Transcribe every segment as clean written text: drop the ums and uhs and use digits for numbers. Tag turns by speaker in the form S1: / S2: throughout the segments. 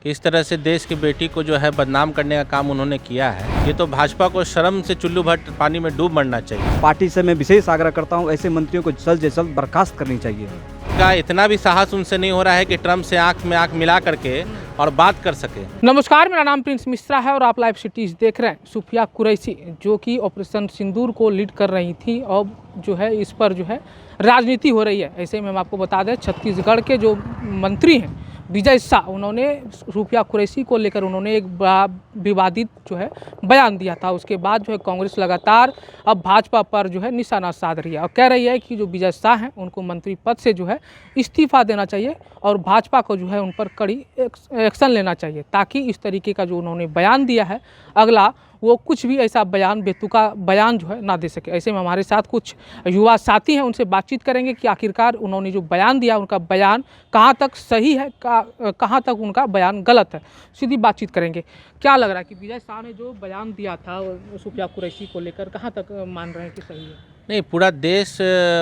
S1: कि इस तरह से देश की बेटी को जो है बदनाम करने का काम उन्होंने किया है। ये तो भाजपा को शर्म से चुल्लू भर पानी में डूब मरना चाहिए।
S2: पार्टी से मैं विशेष आग्रह करता हूं, ऐसे मंत्रियों को जल्द से जल्द बर्खास्त करनी चाहिए।
S1: का इतना भी साहस उनसे नहीं हो रहा है कि ट्रम्प से आंख में आंख मिला करके और बात कर सके।
S3: नमस्कार, मेरा नाम प्रिंस मिश्रा है और आप लाइव सिटीज़ देख रहे हैं। सूफिया कुरैशी जो कि ऑपरेशन सिंदूर को लीड कर रही थी, अब जो है इस पर जो है राजनीति हो रही है। ऐसे में हम आपको बता दें, छत्तीसगढ़ के जो मंत्री हैं विजय शाह, उन्होंने सूफिया कुरैशी को लेकर उन्होंने एक विवादित जो है बयान दिया था। उसके बाद जो है कांग्रेस लगातार अब भाजपा पर जो है निशाना साध रही है और कह रही है कि जो विजय शाह हैं उनको मंत्री पद से जो है इस्तीफा देना चाहिए और भाजपा को जो है उन पर कड़ी एक्शन लेना चाहिए, ताकि इस तरीके का जो उन्होंने बयान दिया है अगला वो कुछ भी ऐसा बयान बेतुका बयान जो है ना दे सके। ऐसे में हमारे साथ कुछ युवा साथी हैं, उनसे बातचीत करेंगे कि आखिरकार उन्होंने जो बयान दिया उनका बयान कहाँ तक सही है, कहाँ तक उनका बयान गलत है। सीधी बातचीत करेंगे। क्या लग रहा है कि विजय शाह ने जो बयान दिया था सूफिया कुरैशी को लेकर कहाँ तक मान रहे हैं कि सही है?
S1: नहीं, पूरा देश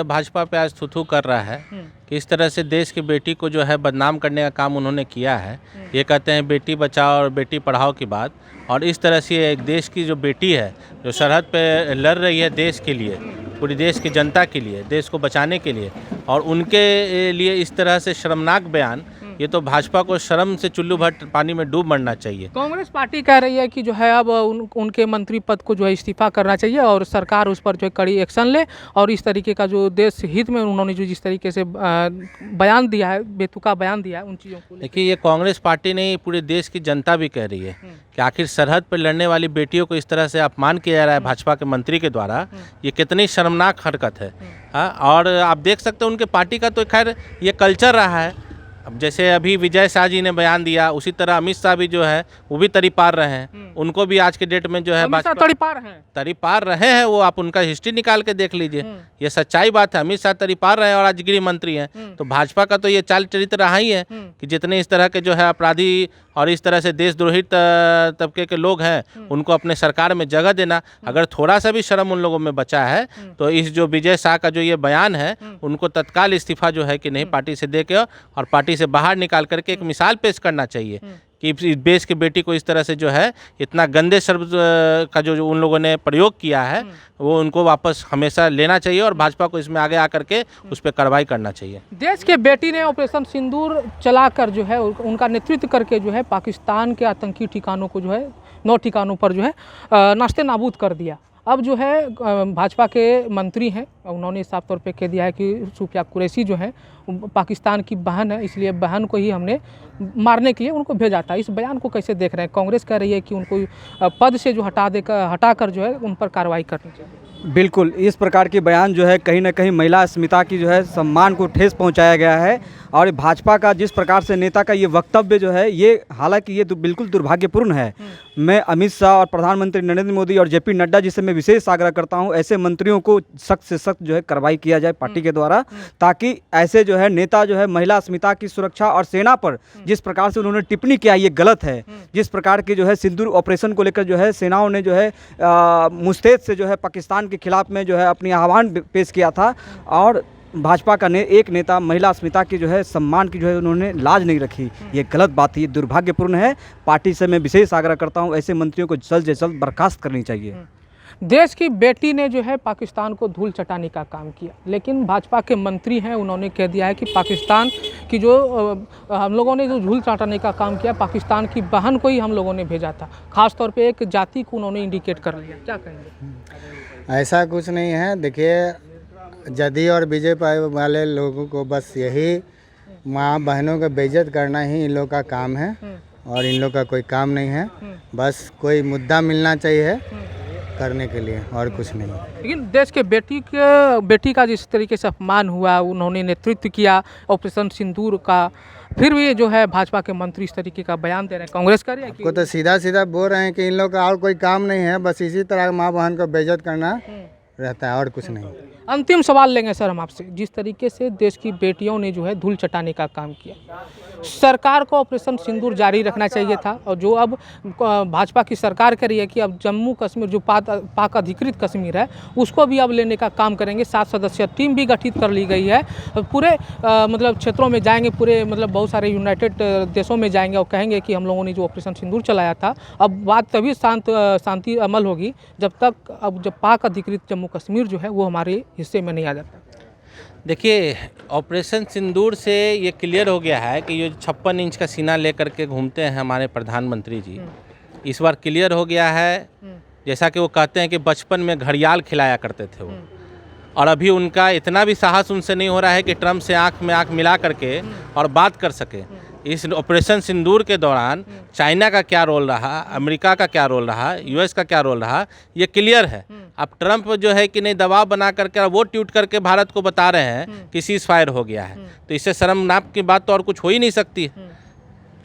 S1: भाजपा पे आज थू कर रहा है कि इस तरह से देश की बेटी को जो है बदनाम करने का काम उन्होंने किया है। ये कहते हैं बेटी बचाओ और बेटी पढ़ाओ की बात, और इस तरह से एक देश की जो बेटी है जो सरहद पे लड़ रही है देश के लिए, पूरी देश की जनता के लिए, देश को बचाने के लिए, और उनके लिए इस तरह से शर्मनाक बयान, ये तो भाजपा को शर्म से चुल्लू भर पानी में डूब मरना चाहिए।
S3: कांग्रेस पार्टी कह रही है कि जो है अब उनके मंत्री पद को जो है इस्तीफा करना चाहिए और सरकार उस पर जो है कड़ी एक्शन ले, और इस तरीके का जो देश हित में उन्होंने जो जिस तरीके से बयान दिया है, बेतुका बयान दिया है, उन चीज़ों को
S1: देखिए, ये कांग्रेस पार्टी नहीं, पूरे देश की जनता भी कह रही है कि आखिर सरहद पर लड़ने वाली बेटियों को इस तरह से अपमान किया जा रहा है भाजपा के मंत्री के द्वारा। ये कितनी शर्मनाक हरकत है। हाँ, और आप देख सकते हैं उनके पार्टी का तो खैर ये कल्चर रहा है। अब जैसे अभी विजय शाह जी ने बयान दिया, उसी तरह अमित शाह भी जो है वो भी तड़ीपार रहे हैं। उनको भी आज के डेट में जो है तड़ीपार रहे हैं। वो आप उनका हिस्ट्री निकाल के देख लीजिए, ये सच्चाई बात है। अमित शाह तड़ीपार रहे हैं और आज गृह मंत्री हैं। तो भाजपा का तो ये चाल चरित्र रहा ही है कि जितने इस तरह के जो है अपराधी और इस तरह से देशद्रोही तबके के लोग हैं उनको अपने सरकार में जगह देना। अगर थोड़ा सा भी शर्म उन लोगों में बचा है तो इस जो विजय शाह का जो ये बयान है उनको तत्काल इस्तीफा जो है कि नहीं पार्टी से दे के और पार्टी से बाहर निकाल करके एक मिसाल पेश करना चाहिए कि इस देश की बेटी को इस तरह से जो है इतना गंदे शब्द का जो उन लोगों ने प्रयोग किया है वो उनको वापस हमेशा लेना चाहिए और भाजपा को इसमें आगे आकर के उस पर कार्रवाई करना चाहिए।
S3: देश के बेटी ने ऑपरेशन सिंदूर चलाकर जो है उनका नेतृत्व करके जो है पाकिस्तान के आतंकी ठिकानों को जो है 9 ठिकानों पर जो है नाश्ते नाबूद कर दिया। अब जो है भाजपा के मंत्री हैं, उन्होंने साफ तौर पे कह दिया है कि सूफिया कुरैशी जो है पाकिस्तान की बहन है, इसलिए बहन को ही हमने मारने के लिए उनको भेजा था। इस बयान को कैसे देख रहे हैं? कांग्रेस कह रही है कि उनको पद से जो हटाकर जो है उन पर कार्रवाई करनी चाहिए।
S2: बिल्कुल, इस प्रकार के बयान जो है कहीं ना कहीं महिला अस्मिता की जो है सम्मान को ठेस पहुंचाया गया है। और भाजपा का जिस प्रकार से नेता का ये वक्तव्य जो है ये हालांकि ये बिल्कुल दुर्भाग्यपूर्ण है। मैं अमित शाह और प्रधानमंत्री नरेंद्र मोदी और जेपी नड्डा जी से मैं विशेष आग्रह करता हूं, ऐसे मंत्रियों को सख्त से सख्त जो है कार्रवाई किया जाए पार्टी के द्वारा, ताकि ऐसे जो है नेता जो है महिला अस्मिता की सुरक्षा और सेना पर जिस प्रकार से उन्होंने टिप्पणी किया ये गलत है। जिस प्रकार के जो है सिंदूर ऑपरेशन को लेकर जो है सेनाओं ने जो है मुस्तैद से जो है पाकिस्तान के खिलाफ में जो है अपनी आह्वान पेश किया था, और भाजपा का एक नेता महिला अस्मिता की जो है सम्मान की जो है उन्होंने लाज नहीं रखी। ये गलत बात है, ये दुर्भाग्यपूर्ण है। पार्टी से मैं विशेष आग्रह करता हूं, ऐसे मंत्रियों को जल्द से जल्द बर्खास्त करनी चाहिए।
S3: देश की बेटी ने जो है पाकिस्तान को धूल चटाने का काम किया, लेकिन भाजपा के मंत्री हैं, उन्होंने कह दिया है कि पाकिस्तान की जो हम लोगों ने जो धूल चटाने का काम किया, पाकिस्तान की बहन को ही हम लोगों ने भेजा था। खास तौर पे एक जाति को उन्होंने इंडिकेट कर लिया। क्या कहेंगे?
S4: ऐसा कुछ नहीं है। देखिए, जदयू और बीजेपी वाले लोगों को बस यही माँ बहनों को बेइज्जत करना ही इन लोग का काम है और इन लोग का कोई काम नहीं है। बस कोई मुद्दा मिलना चाहिए करने के लिए और कुछ नहीं।
S3: लेकिन देश के बेटी का जिस तरीके से अपमान हुआ, उन्होंने नेतृत्व किया ऑपरेशन सिंदूर का, फिर भी जो है भाजपा के मंत्री इस तरीके का बयान दे रहे हैं। कांग्रेस कर रही है
S4: आपको तो सीधा सीधा बोल रहे हैं कि इन लोग का और कोई काम नहीं है, बस इसी तरह माँ बहन को बेइज्जत करना रहता है और कुछ नहीं।
S3: अंतिम सवाल लेंगे सर हम आपसे, जिस तरीके से देश की बेटियों ने जो है धूल चटाने का काम किया, सरकार को ऑपरेशन सिंदूर जारी रखना चाहिए था, और जो अब भाजपा की सरकार कर रही है कि अब जम्मू कश्मीर जो पाक अधिकृत कश्मीर है उसको भी अब लेने का काम करेंगे। 7 सदस्यीय टीम भी गठित कर ली गई है, पूरे मतलब क्षेत्रों में जाएंगे, पूरे मतलब बहुत सारे यूनाइटेड देशों में जाएंगे और कहेंगे कि हम लोगों ने जो ऑपरेशन सिंदूर चलाया था। अब बात तभी शांति अमल होगी जब पाक अधिकृत जम्मू कश्मीर जो है वो हमारे हिस्से में नहीं आ जाता।
S1: देखिए, ऑपरेशन सिंदूर से ये क्लियर हो गया है कि ये 56 इंच का सीना लेकर के घूमते हैं हमारे प्रधानमंत्री जी, इस बार क्लियर हो गया है। जैसा कि वो कहते हैं कि बचपन में घड़ियाल खिलाया करते थे वो, और अभी उनका इतना भी साहस उनसे नहीं हो रहा है कि ट्रम्प से आंख में आंख मिला करके और बात कर सके। इस ऑपरेशन सिंदूर के दौरान चाइना का क्या रोल रहा, अमेरिका का क्या रोल रहा, यूएस का क्या रोल रहा, ये क्लियर है। अब ट्रम्प जो है कि नहीं दबाव बना करके वो ट्वीट करके भारत को बता रहे हैं कि सीज फायर हो गया है, तो इससे शर्मनाक की बात तो और कुछ हो ही नहीं सकती है।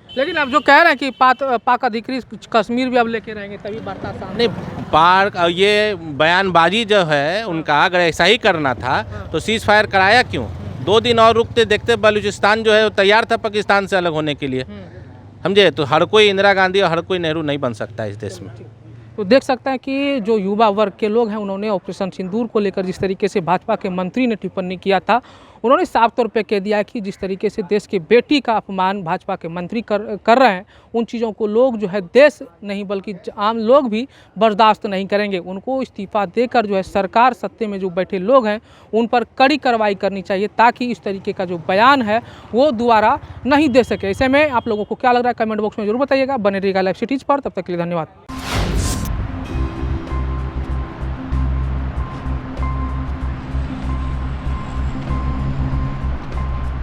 S3: लेकिन अब जो कह रहे हैं कि पाक अधिकृत कश्मीर भी अब लेके रहेंगे तभी वार्ता सामने।
S1: नहीं, पाक ये बयानबाजी जो है उनका, अगर ऐसा ही करना था तो सीज फायर कराया क्यों? 2 दिन और रुकते, देखते बलूचिस्तान जो है वो तैयार था पाकिस्तान से अलग होने के लिए, समझे। तो हर कोई इंदिरा गांधी और हर कोई नेहरू नहीं बन सकता इस देश में।
S3: तो देख सकते हैं कि जो युवा वर्ग के लोग हैं उन्होंने ऑपरेशन सिंदूर को लेकर जिस तरीके से भाजपा के मंत्री ने टिप्पणी किया था, उन्होंने साफ तौर पे कह दिया कि जिस तरीके से देश की बेटी का अपमान भाजपा के मंत्री कर रहे हैं, उन चीज़ों को लोग जो है देश नहीं बल्कि आम लोग भी बर्दाश्त नहीं करेंगे। उनको इस्तीफा देकर जो है सरकार सत्ते में जो बैठे लोग हैं उन पर कड़ी कार्रवाई करनी चाहिए, ताकि इस तरीके का जो बयान है वो दोबारा नहीं दे सके। ऐसे में आप लोगों को क्या लग रहा है कमेंट बॉक्स में जरूर बताइएगा। बने रहिएगा लाइव सिटीज़ पर, तब तक के लिए धन्यवाद।